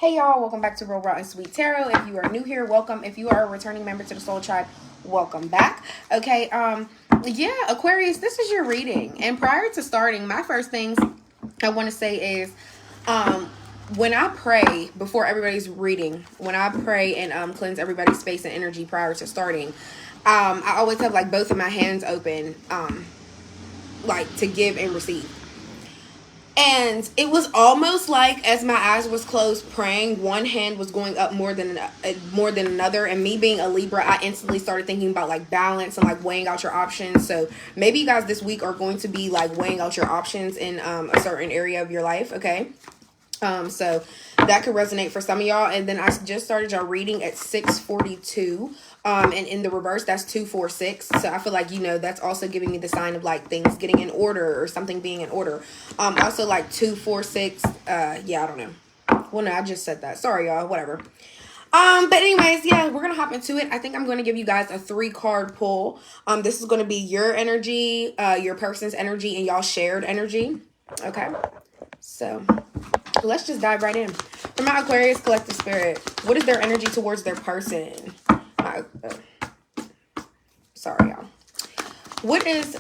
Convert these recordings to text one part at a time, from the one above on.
Hey y'all, welcome back to Real Raw and Sweet Tarot. If you are new here, welcome. If you are a returning member to the Soul Tribe, welcome back. Okay, yeah, Aquarius, this is your reading. And prior to starting, my first things I want to say is, when I pray before everybody's reading, when I pray and cleanse everybody's space and energy prior to starting, I always have like both of my hands open, like to give and receive. And it was almost like as my eyes was closed praying, one hand was going up more than another. And me being a Libra, I instantly started thinking about like balance and like weighing out your options. So maybe you guys this week are going to be like weighing out your options in a certain area of your life. Okay. So that could resonate for some of y'all. And then I just started y'all reading at 6:42. And in the reverse, that's 246. So I feel like, you know, that's also giving me the sign of like things getting in order or something being in order. Also like 246. Yeah, I don't know. Well, no, I just said that. Sorry, y'all. Whatever. But anyways, yeah, we're gonna hop into it. I think I'm gonna give you guys a 3-card pull. This is gonna be your energy, your person's energy, and y'all shared energy. Okay. So let's just dive right in. For my Aquarius collective spirit, what is their energy towards their person? Sorry, y'all. What is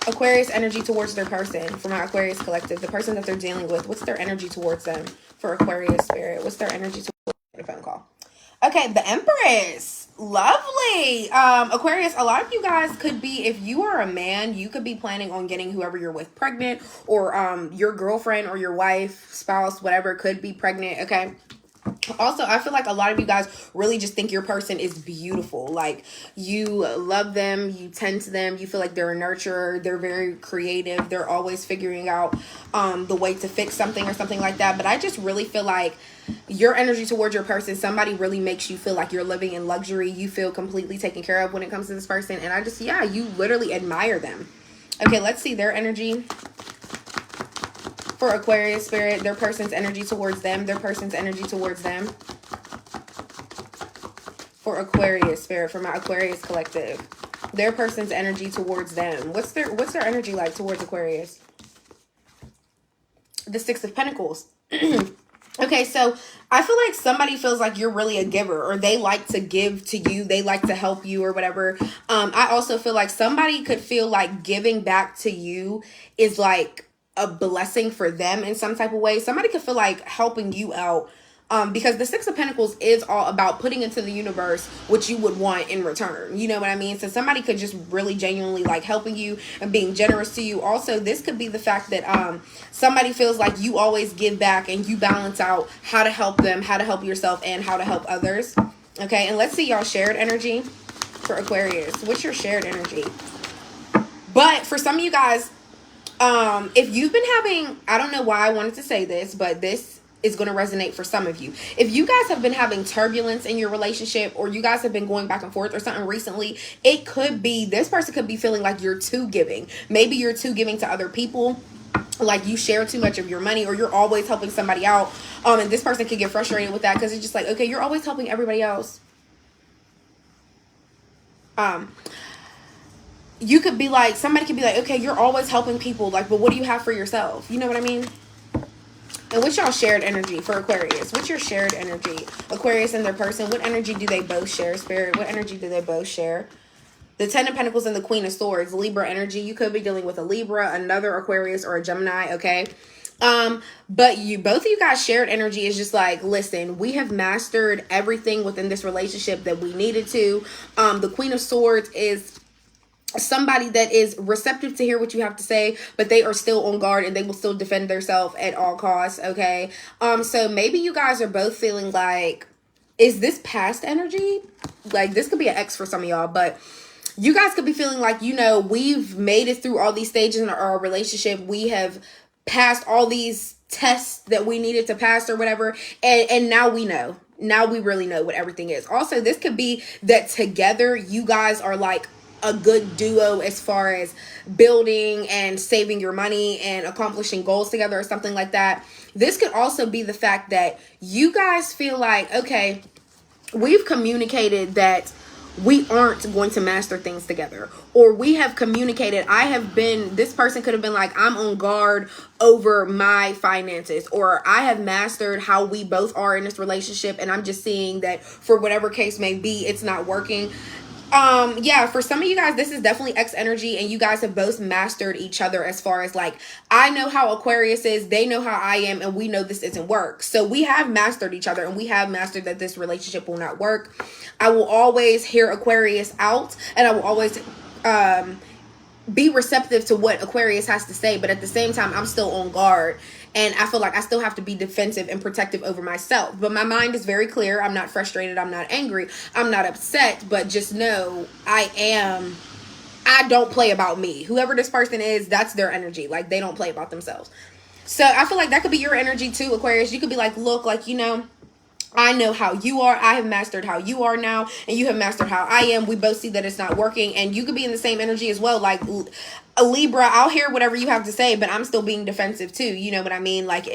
Aquarius energy towards their person? For my Aquarius collective, the person that they're dealing with, what's their energy towards them? For Aquarius spirit, what's their energy towards the phone call? Okay, the Empress. Lovely. Aquarius, a lot of you guys could be, if you are a man, you could be planning on getting whoever you're with pregnant, or your girlfriend or your wife, spouse, whatever, could be pregnant. Okay. Also, I feel like a lot of you guys really just think your person is beautiful. Like, you love them, you tend to them, you feel like they're a nurturer, they're very creative, they're always figuring out the way to fix something or something like that. But I just really feel like your energy towards your person, somebody really makes you feel like you're living in luxury. You feel completely taken care of when it comes to this person. And I just, yeah, you literally admire them. Okay, let's see their energy. For Aquarius spirit, their person's energy towards them, their person's energy towards them. For Aquarius spirit, for my Aquarius collective, their person's energy towards them. What's their energy like towards Aquarius? The 6 of Pentacles. Okay, so I feel like somebody feels like you're really a giver, or they like to give to you, they like to help you or whatever. I also feel like somebody could feel like giving back to you is like a blessing for them in some type of way. Somebody could feel like helping you out, because the 6 of Pentacles is all about putting into the universe what you would want in return. You know what I mean? So somebody could just really genuinely like helping you and being generous to you. Also, this could be the fact that somebody feels like you always give back and you balance out how to help them, how to help yourself, and how to help others. Okay, and let's see y'all shared energy for Aquarius. What's your shared energy? But for some of you guys, if you've been having, I don't know why I wanted to say this, but this is going to resonate for some of you. If you guys have been having turbulence in your relationship, or you guys have been going back and forth or something recently, it could be, this person could be feeling like you're too giving. Maybe you're too giving to other people. Like you share too much of your money, or you're always helping somebody out. And this person could get frustrated with that, because it's just like, okay, you're always helping everybody else. You could be like, somebody could be like, okay, you're always helping people, like, but what do you have for yourself? You know what I mean? And what's y'all shared energy for Aquarius? What's your shared energy? Aquarius and their person, what energy do they both share? Spirit, what energy do they both share? The 10 of Pentacles and the Queen of Swords, Libra energy. You could be dealing with a Libra, another Aquarius, or a Gemini, okay? But both of you guys shared energy is just like, listen, we have mastered everything within this relationship that we needed to. The Queen of Swords is somebody that is receptive to hear what you have to say, but they are still on guard and they will still defend themselves at all costs. Okay. So maybe you guys are both feeling like, is this past energy? Like, this could be an X for some of y'all, but you guys could be feeling like, you know, we've made it through all these stages in our relationship. We have passed all these tests that we needed to pass or whatever. And now we know. Now we really know what everything is. Also, this could be that together you guys are like a good duo as far as building and saving your money and accomplishing goals together or something like that. This could also be the fact that you guys feel like, okay, we've communicated that we aren't going to master things together, or we have communicated. This person could have been like, I'm on guard over my finances, or I have mastered how we both are in this relationship, and I'm just seeing that for whatever case may be, it's not working. Yeah, for some of you guys, this is definitely X energy, and you guys have both mastered each other as far as like, I know how Aquarius is, they know how I am, and we know this isn't work. So we have mastered each other, and we have mastered that this relationship will not work. I will always hear Aquarius out, and I will always be receptive to what Aquarius has to say, but at the same time, I'm still on guard. And I feel like I still have to be defensive and protective over myself. But my mind is very clear. I'm not frustrated. I'm not angry. I'm not upset. But just know I don't play about me. Whoever this person is, that's their energy. Like, they don't play about themselves. So I feel like that could be your energy too, Aquarius. You could be like, look, like, I know how you are. I have mastered how you are now, and you have mastered how I am. We both see that it's not working, and you could be in the same energy as well. Like a Libra, I'll hear whatever you have to say, but I'm still being defensive too. You know what I mean? Like,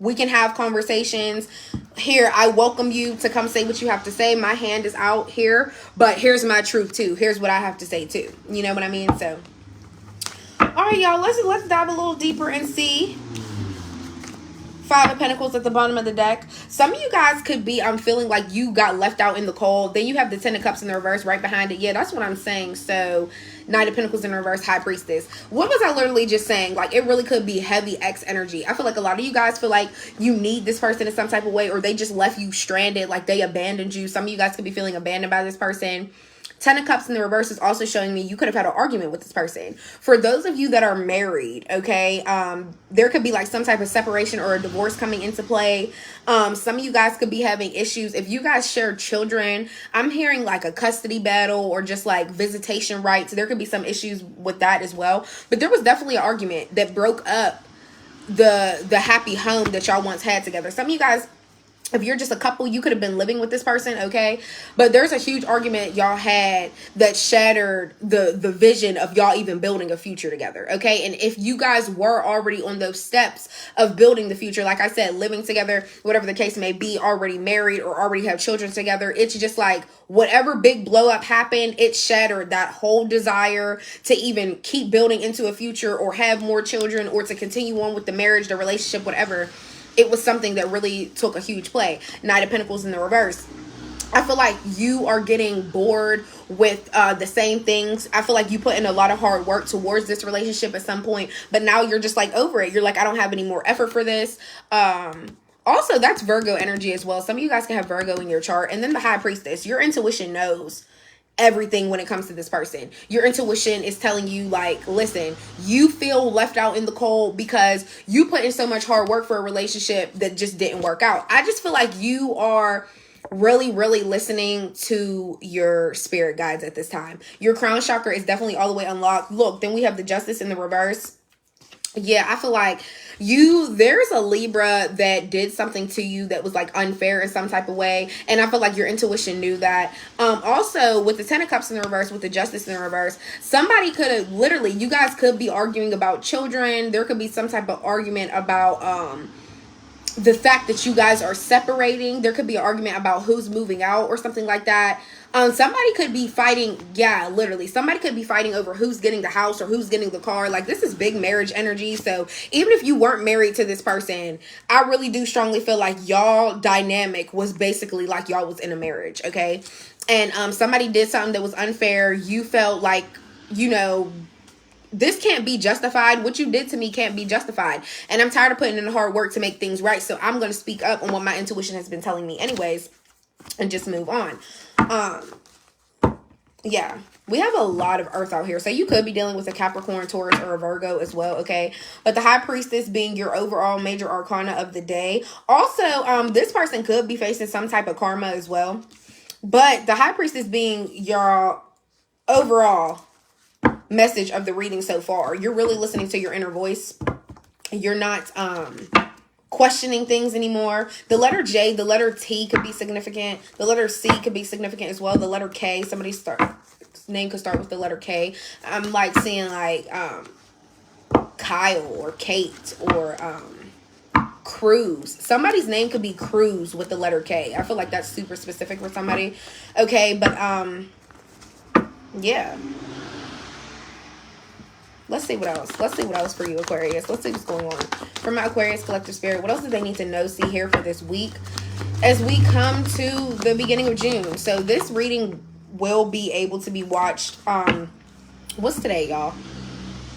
we can have conversations here. I welcome you to come say what you have to say. My hand is out here, but here's my truth too. Here's what I have to say too. You know what I mean? So, all right, y'all. Let's dive a little deeper and see. Five of Pentacles at the bottom of the deck. Some of you guys could be, I'm feeling like you got left out in the cold. Then you have the Ten of Cups in the reverse right behind it. Yeah, that's what I'm saying. So, Knight of Pentacles in reverse, High Priestess. What was I literally just saying? Like, it really could be heavy X energy. I feel like a lot of you guys feel like you need this person in some type of way, or they just left you stranded, like they abandoned you. Some of you guys could be feeling abandoned by this person. Ten of Cups in the reverse is also showing me you could have had an argument with this person. For those of you that are married, okay, there could be like some type of separation or a divorce coming into play. Some of you guys could be having issues. If you guys share children, I'm hearing like a custody battle or just like visitation rights. There could be some issues with that as well. But there was definitely an argument that broke up the happy home that y'all once had together. Some of you guys, if you're just a couple, you could have been living with this person, okay? But there's a huge argument y'all had that shattered the vision of y'all even building a future together, okay? And if you guys were already on those steps of building the future, like I said, living together, whatever the case may be, already married or already have children together, it's just like whatever big blow up happened, it shattered that whole desire to even keep building into a future or have more children or to continue on with the marriage, the relationship, whatever. It was something that really took a huge play. Knight of Pentacles in the reverse. I feel like you are getting bored with the same things. I feel like you put in a lot of hard work towards this relationship at some point, but now you're just like over it. You're like, I don't have any more effort for this. Also, that's Virgo energy as well. Some of you guys can have Virgo in your chart. And then the High Priestess. Your intuition knows everything when it comes to this person. Your intuition is telling you like, listen, you feel left out in the cold because you put in so much hard work for a relationship that just didn't work out. I just feel like you are really listening to your spirit guides at this time. Your crown chakra is definitely all the way unlocked. Look, then we have the Justice in the reverse. Yeah, I feel like there's a Libra that did something to you that was like unfair in some type of way. And I feel like your intuition knew that. Also, with the Ten of Cups in the reverse, with the Justice in the reverse, somebody could have literally, you guys could be arguing about children. There could be some type of argument about the fact that you guys are separating. There could be an argument about who's moving out or something like that. Somebody could be fighting. Yeah, literally. Somebody could be fighting over who's getting the house or who's getting the car. Like, this is big marriage energy. So even if you weren't married to this person, I really do strongly feel like y'all dynamic was basically like y'all was in a marriage. Okay. And somebody did something that was unfair. You felt like, this can't be justified. What you did to me can't be justified. And I'm tired of putting in the hard work to make things right. So I'm going to speak up on what my intuition has been telling me anyways and just move on. Yeah, we have a lot of Earth out here. So you could be dealing with a Capricorn, Taurus, or a Virgo as well, okay? But the High Priestess being your overall major arcana of the day. Also, this person could be facing some type of karma as well. But the High Priestess being your overall message of the reading so far. You're really listening to your inner voice. You're not questioning things anymore. The letter J, the letter T could be significant. The letter C could be significant as well. The letter K, somebody's name could start with the letter K. I'm like seeing like Kyle or Kate or Cruz. Somebody's name could be Cruz with the letter K. I feel like that's super specific for somebody. Okay, but Yeah. Let's see what else. Let's see what else for you, Aquarius. Let's see what's going on. For my Aquarius collective spirit, what else do they need to know, see, hear for this week as we come to the beginning of June? So this reading will be able to be watched. What's today, y'all?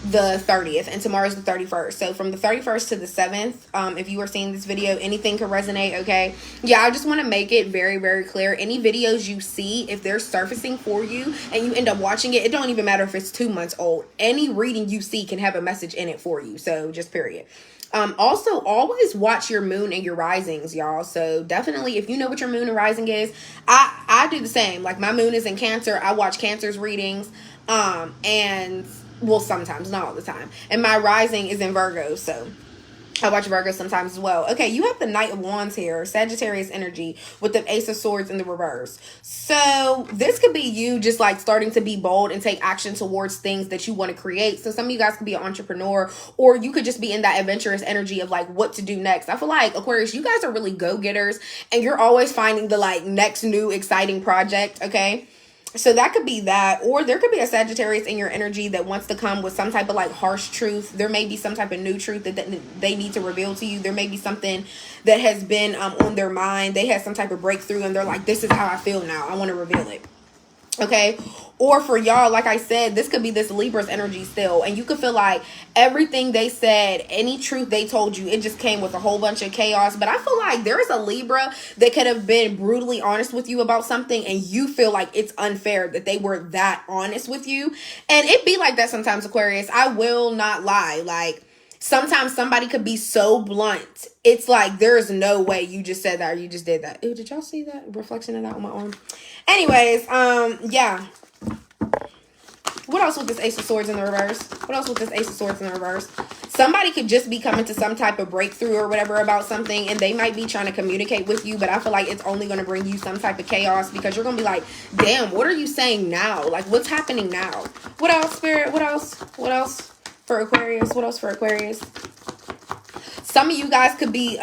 The 30th, and tomorrow's the 31st. So from the 31st to the 7th, if you are seeing this video, anything can resonate, okay? Yeah, I just want to make it very, very clear. Any videos you see, if they're surfacing for you and you end up watching it, it don't even matter if it's 2 months old. Any reading you see can have a message in it for you. So just period. Also, always watch your moon and your risings, y'all. So definitely, if you know what your moon and rising is, I do the same. Like, my moon is in Cancer. I watch Cancer's readings. And well, sometimes, not all the time. And my rising is in Virgo, so I watch Virgo sometimes as well. Okay, you have the Knight of Wands here, Sagittarius energy, with the Ace of Swords in the reverse. So this could be you just like starting to be bold and take action towards things that you want to create. So some of you guys could be an entrepreneur, or you could just be in that adventurous energy of like what to do next. I feel like, Aquarius, you guys are really go-getters, and you're always finding the like next new exciting project, okay? So that could be that, or there could be a Sagittarius in your energy that wants to come with some type of like harsh truth. There may be some type of new truth that they need to reveal to you. There may be something that has been on their mind. They had some type of breakthrough and they're like, this is how I feel now. I want to reveal it. Okay. Or for y'all, like I said, this could be this Libra's energy still. And you could feel like everything they said, any truth they told you, it just came with a whole bunch of chaos. But I feel like there is a Libra that could have been brutally honest with you about something, and you feel like it's unfair that they were that honest with you. And it be like that sometimes, Aquarius. I will not lie. Like, sometimes somebody could be so blunt. It's like, there's no way you just said that or you just did that. Ew, did y'all see that reflection of that on my arm? Anyways, yeah. What else with this Ace of Swords in the reverse? What else with this Ace of Swords in the reverse? Somebody could just be coming to some type of breakthrough or whatever about something, and they might be trying to communicate with you, but I feel like it's only going to bring you some type of chaos, because you're going to be like, damn, what are you saying now? Like, what's happening now? What else, Spirit? What else? What else for Aquarius? What else for Aquarius? Some of you guys could be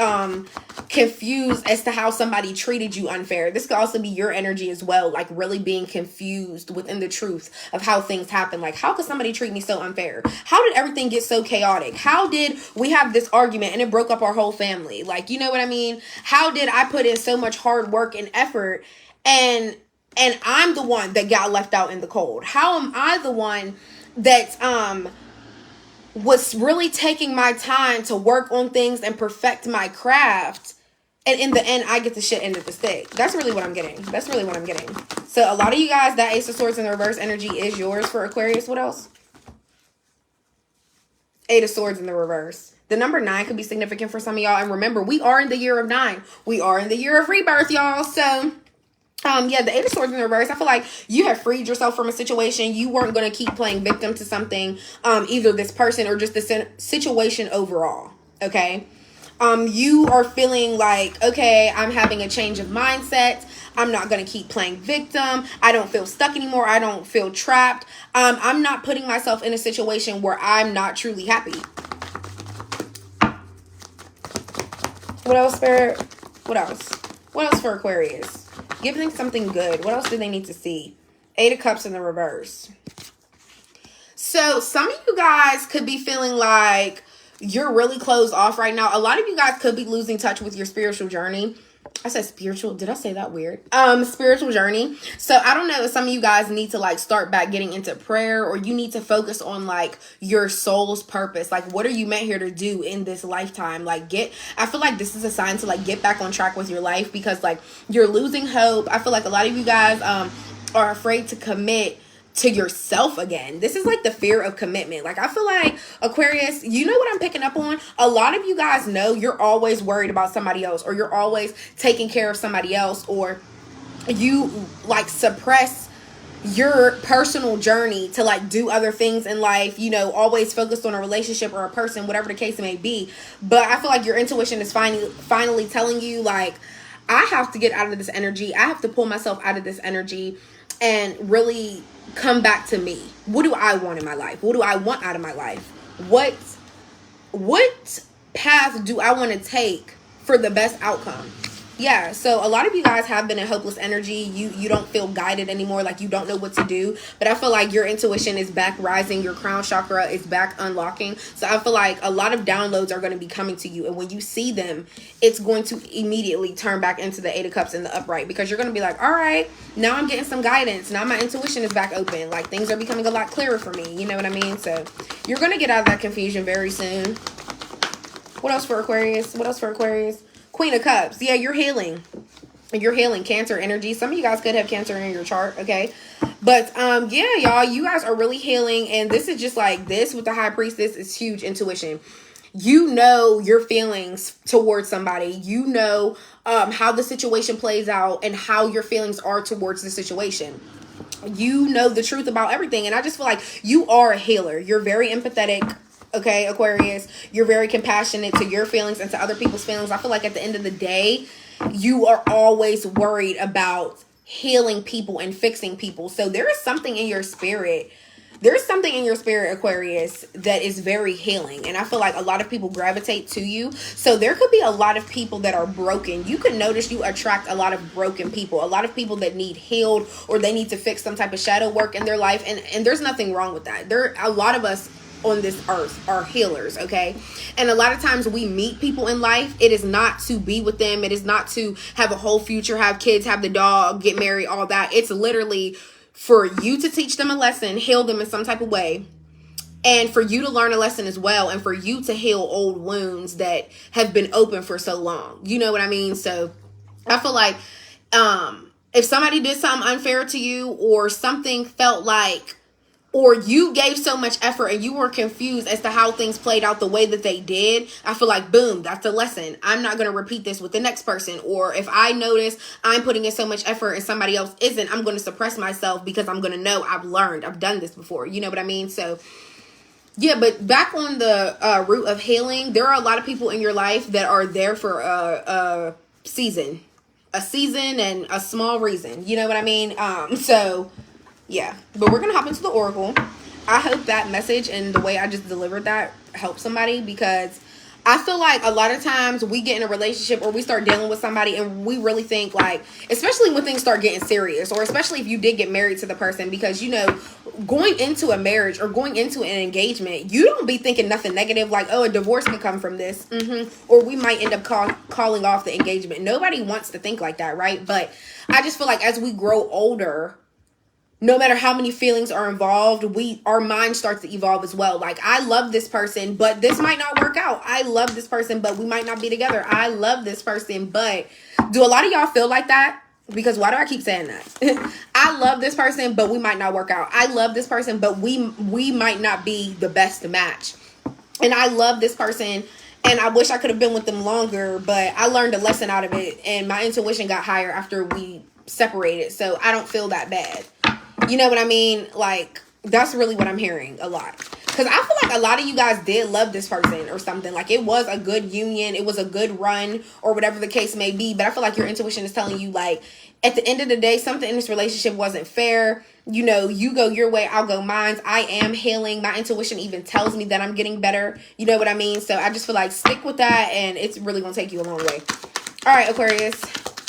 confused as to how somebody treated you unfair. This could also be your energy as well, like really being confused within the truth of how things happen. Like, how could somebody treat me so unfair? How did everything get so chaotic? How did we have this argument and it broke up our whole family? Like, you know what I mean? How did I put in so much hard work and effort, and I'm the one that got left out in the cold? How am I the one that was really taking my time to work on things and perfect my craft, and in the end, I get the shit end of the stick? That's really what I'm getting. That's really what I'm getting. So a lot of you guys, that Ace of Swords in the reverse energy is yours for Aquarius. What else? Eight of Swords in the reverse. The number 9 could be significant for some of y'all. And remember, we are in the year of 9. We are in the year of rebirth, y'all. So yeah, the Eight of Swords in the reverse, I feel like you have freed yourself from a situation. You weren't going to keep playing victim to something, either this person or just the situation overall, okay? You are feeling like, okay, I'm having a change of mindset. I'm not going to keep playing victim. I don't feel stuck anymore. I don't feel trapped. I'm not putting myself in a situation where I'm not truly happy. What else, Spirit? What else? What else for Aquarius? Give them something good. What else do they need to see? Eight of Cups in the reverse. So some of you guys could be feeling like you're really closed off right now. A lot of you guys could be losing touch with your spiritual journey. I said spiritual. Did I say that weird? Spiritual journey. So I don't know if some of you guys need to like start back getting into prayer, or you need to focus on like your soul's purpose. Like, what are you meant here to do in this lifetime? Like, I feel like this is a sign to like get back on track with your life, because like you're losing hope. I feel like a lot of you guys are afraid to commit to yourself again. This is like the fear of commitment. Like, I feel like, Aquarius, you know what I'm picking up on? A lot of you guys know you're always worried about somebody else, or you're always taking care of somebody else, or you like suppress your personal journey to like do other things in life, you know, always focused on a relationship or a person, whatever the case may be. But I feel like your intuition is finally telling you like, I have to get out of this energy. I have to pull myself out of this energy and really come back to me. What do I want in my life? What do I want out of my life? What path do I want to take for the best outcome? Yeah, so a lot of you guys have been in hopeless energy. You don't feel guided anymore, like you don't know what to do. But I feel like your intuition is back rising, your crown chakra is back unlocking. So I feel like a lot of downloads are going to be coming to you, and when you see them, it's going to immediately turn back into the Eight of Cups and the upright, because you're going to be like, all right, now I'm getting some guidance. Now my intuition is back open. Like, things are becoming a lot clearer for me. You know what I mean? So you're going to get out of that confusion very soon. What else for Aquarius? What else for Aquarius? Queen of Cups. Yeah, you're healing. You're healing Cancer energy. Some of you guys could have Cancer in your chart, okay? But yeah, y'all, you guys are really healing, and this is just like this with the High Priestess is huge intuition. You know your feelings towards somebody. You know how the situation plays out and how your feelings are towards the situation. You know the truth about everything, and I just feel like you are a healer. You're very empathetic. Okay, Aquarius, you're very compassionate to your feelings and to other people's feelings. I feel like at the end of the day, you are always worried about healing people and fixing people. So there is something in your spirit. There's something in your spirit, Aquarius, that is very healing. And I feel like a lot of people gravitate to you. So there could be a lot of people that are broken. You could notice you attract a lot of broken people. A lot of people that need healed, or they need to fix some type of shadow work in their life. And there's nothing wrong with that. A lot of us on this earth are healers, okay? And a lot of times we meet people in life, it is not to be with them, it is not to have a whole future, have kids, have the dog, get married, all that. It's literally for you to teach them a lesson, heal them in some type of way, and for you to learn a lesson as well, and for you to heal old wounds that have been open for so long. You know what I mean? So I feel like if somebody did something unfair to you, or something felt like, or you gave so much effort and you were confused as to how things played out the way that they did, I feel like, boom, that's a lesson. I'm not going to repeat this with the next person. Or if I notice I'm putting in so much effort and somebody else isn't, I'm going to suppress myself, because I'm going to know I've learned. I've done this before. You know what I mean? So yeah, but back on the root of healing, there are a lot of people in your life that are there for a season and a small reason. You know what I mean? So yeah, but we're going to hop into the Oracle. I hope that message and the way I just delivered that helps somebody, because I feel like a lot of times we get in a relationship or we start dealing with somebody and we really think, like, especially when things start getting serious, or especially if you did get married to the person, because, you know, going into a marriage or going into an engagement, you don't be thinking nothing negative like, oh, a divorce could come from this, or we might end up calling off the engagement. Nobody wants to think like that, right? But I just feel like as we grow older, no matter how many feelings are involved, our mind starts to evolve as well. Like, I love this person, but this might not work out. I love this person, but we might not be together. I love this person, but do a lot of y'all feel like that? Because why do I keep saying that? I love this person, but we might not work out. I love this person, but we might not be the best match. And I love this person, and I wish I could have been with them longer, but I learned a lesson out of it, and my intuition got higher after we separated, so I don't feel that bad. You know what I mean? Like, that's really what I'm hearing a lot. Because I feel like a lot of you guys did love this person or something. Like, it was a good union. It was a good run, or whatever the case may be. But I feel like your intuition is telling you, like, at the end of the day, something in this relationship wasn't fair. You know, you go your way, I'll go mine. I am healing. My intuition even tells me that I'm getting better. You know what I mean? So I just feel like stick with that, and it's really going to take you a long way. All right, Aquarius.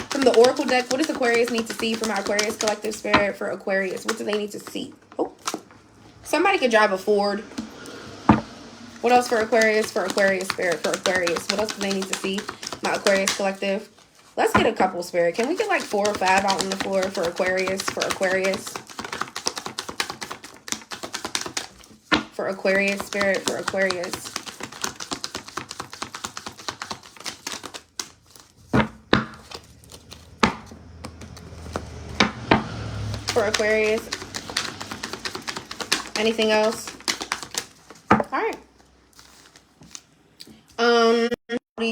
From the Oracle deck, what does Aquarius need to see from our Aquarius collective spirit for Aquarius? What do they need to see? Oh, somebody could drive a Ford. What else for Aquarius? For Aquarius spirit, for Aquarius. What else do they need to see? My Aquarius collective. Let's get a couple spirit. Can we get like 4 or 5 out on the floor for Aquarius? For Aquarius. For Aquarius spirit, for Aquarius. For Aquarius. Anything else? All right.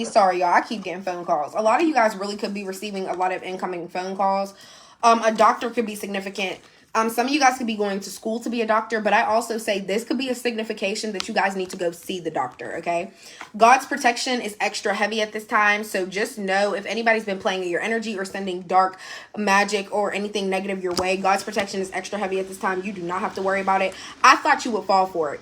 Sorry, y'all. I keep getting phone calls. A lot of you guys really could be receiving a lot of incoming phone calls. A doctor could be significant. Some of you guys could be going to school to be a doctor, but I also say this could be a signification that you guys need to go see the doctor, okay? God's protection is extra heavy at this time, so just know if anybody's been playing in your energy or sending dark magic or anything negative your way, God's protection is extra heavy at this time. You do not have to worry about it. I thought you would fall for it.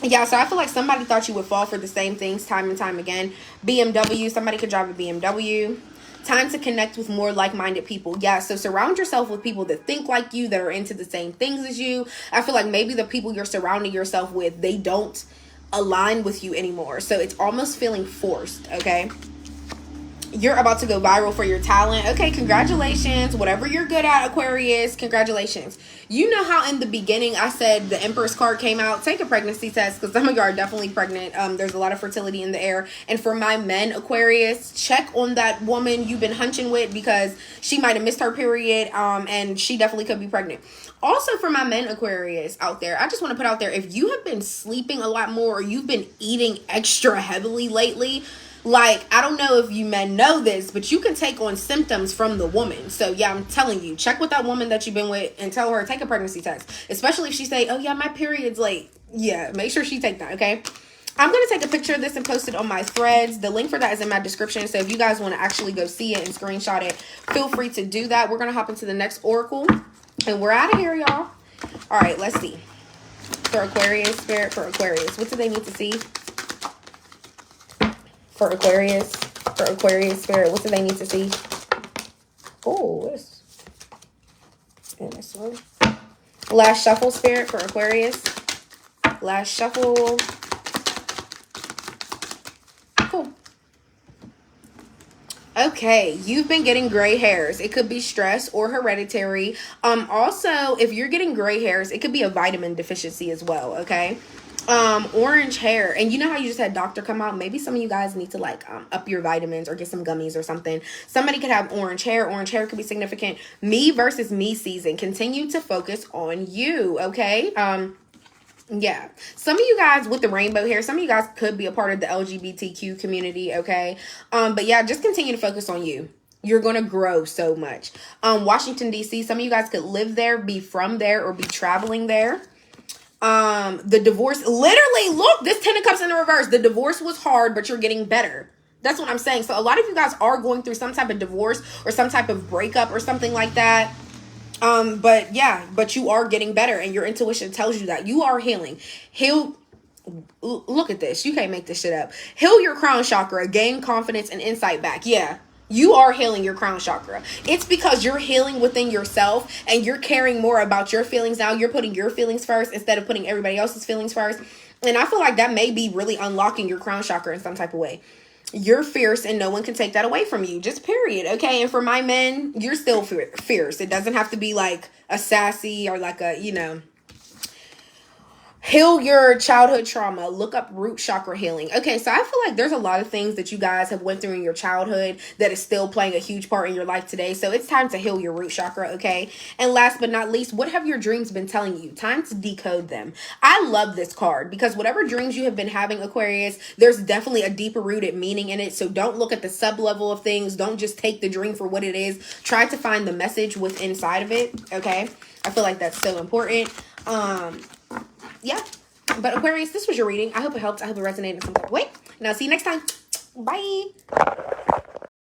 Yeah, so I feel like somebody thought you would fall for the same things time and time again. BMW, somebody could drive a BMW. Time to connect with more like-minded people. Yeah, so surround yourself with people that think like you, that are into the same things as you. I feel like maybe the people you're surrounding yourself with, they don't align with you anymore. So it's almost feeling forced, okay? You're about to go viral for your talent. Okay, congratulations. Whatever you're good at, Aquarius, congratulations. You know how in the beginning I said the Empress card came out? Take a pregnancy test, because some of you are definitely pregnant. There's a lot of fertility in the air. And for my men, Aquarius, check on that woman you've been hunching with, because she might have missed her period, and she definitely could be pregnant. Also, for my men, Aquarius, out there, I just want to put out there, if you have been sleeping a lot more, or you've been eating extra heavily lately, like, I don't know if you men know this, but you can take on symptoms from the woman. So, yeah, I'm telling you, check with that woman that you've been with and tell her, take a pregnancy test. Especially if she say, oh, yeah, my period's late. Yeah, make sure she take that, okay? I'm going to take a picture of this and post it on my threads. The link for that is in my description. So, if you guys want to actually go see it and screenshot it, feel free to do that. We're going to hop into the next oracle. And we're out of here, y'all. All right, let's see. For Aquarius, Spirit, for Aquarius. What do they need to see? For Aquarius, Spirit, what do they need to see? Oh, this. And this one. Last shuffle, Spirit, for Aquarius. Last shuffle. Cool. Okay, you've been getting gray hairs. It could be stress or hereditary. Also, if you're getting gray hairs, it could be a vitamin deficiency as well, okay? Orange hair, and you know how you just had doctor come out? Maybe some of you guys need to like up your vitamins or get some gummies or something. Somebody could have orange hair. Orange hair could be significant. Me versus me season. Continue to focus on you, okay? Yeah, some of you guys with the rainbow hair, some of you guys could be a part of the LGBTQ community, okay? But yeah, just continue to focus on you. You're going to grow so much. Washington, D.C., some of you guys could live there, be from there, or be traveling there. The divorce, literally, look, this 10 of Cups in the reverse. The divorce was hard, but you're getting better. That's what I'm saying. So a lot of you guys are going through some type of divorce or some type of breakup or something like that. But yeah, but you are getting better, and your intuition tells you that you are healing. Look at this. You can't make this shit up. Heal your crown chakra, gain confidence and insight back. Yeah. You are healing your crown chakra. It's because you're healing within yourself and you're caring more about your feelings now. You're putting your feelings first instead of putting everybody else's feelings first. And I feel like that may be really unlocking your crown chakra in some type of way. You're fierce and no one can take that away from you. Just period. Okay. And for my men, you're still fierce. It doesn't have to be like a sassy or like a, you know. Heal your childhood trauma. Look up root chakra healing. Okay, so I feel like there's a lot of things that you guys have went through in your childhood that is still playing a huge part in your life today. So it's time to heal your root chakra, okay? And last but not least, what have your dreams been telling you? Time to decode them. I love this card because whatever dreams you have been having, Aquarius, there's definitely a deeper rooted meaning in it. So don't look at the sub level of things. Don't just take the dream for what it is. Try to find the message within inside of it, okay? I feel like that's so important. Yeah, but Aquarius, this was your reading. I hope it helped. I hope it resonated in some way. And I'll see you next time. Bye.